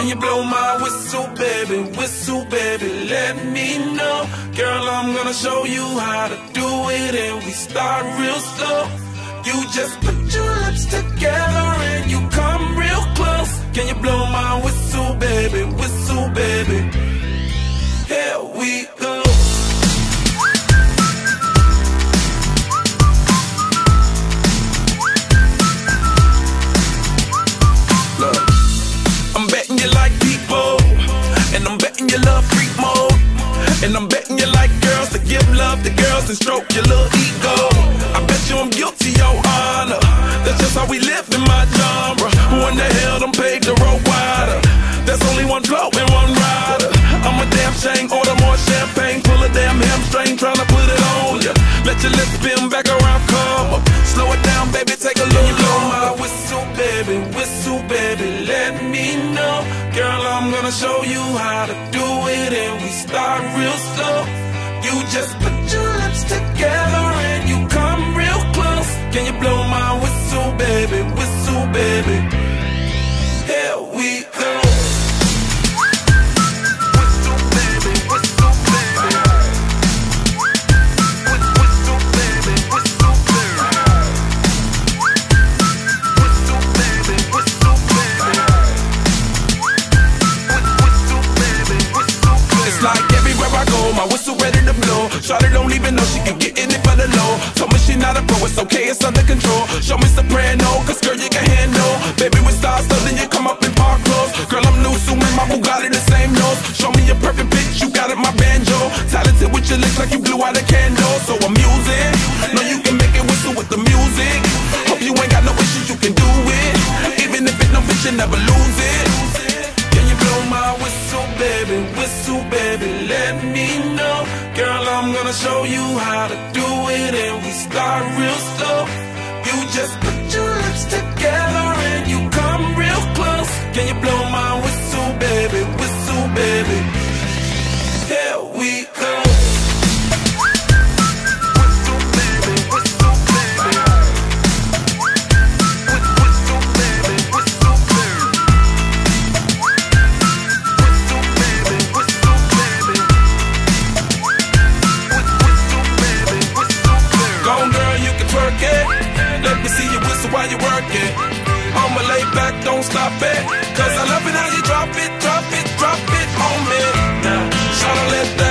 Can you blow my whistle, baby? Whistle, baby, let me know. Girl, I'm gonna show you how to do it, and we start real slow. You just put your lips together and you come real close. Can you blow my whistle, baby? Whistle, baby. Here we go. Look, I'm betting you like people, and I'm betting you love freak mode, and I'm betting you like girls to give love to girls and stroke your little ego. I bet you I'm guilty, your honor. That's just how we live in my genre. Who in the hell done paved the road wider? There's only one flow and one rider. I'm a damn shame, order more champagne, pull a damn hamstring, tryna put it on ya. Let your lips spin back around, come up. Slow it down, baby, take a look. You blow my whistle, baby, let me know. Girl, I'm gonna show you how to do it, and we start real slow. You just put your lips together and you come real close. Can you blow my whistle, baby? Whistle, baby. Here we go. Whistle, baby, whistle, baby. Whistle, baby, whistle, baby. Whistle, baby, whistle, baby. Whistle, baby, whistle, baby. It's like everywhere I go, my whistle ready to blow. Shawty don't even know she can get in it for the low. Told me she not a pro, it's okay, it's under control. Show me soprano, cause girl you can handle. Baby with stars, so then you come up in park clothes. Girl I'm new, so my Bugatti the same nose. Show me your perfect pitch, you got it, my banjo. Talented with your lips like you blew out a candle. So I'm using, know you can make it whistle with the music. Hope you ain't got no issues, you can do it. Even if it no bitch, you never lose it. Can you blow my whistle, baby? Whistle, baby, let me know. Girl, I'm gonna show you how to do it, and we start real slow. You just put your lips together and you come real close. Can you blow my whistle, baby? Whistle, baby. Here we go. Whistle, baby, whistle, baby. Whistle, baby, whistle, baby. Whistle, baby, whistle, baby. Whistle, baby, whistle, baby. Go on, girl, you can twerk it. Let me see you whistle while you work it. I'ma lay back, don't stop it. Cause I love it how you drop it, drop it, drop it on me. Now, tryna let that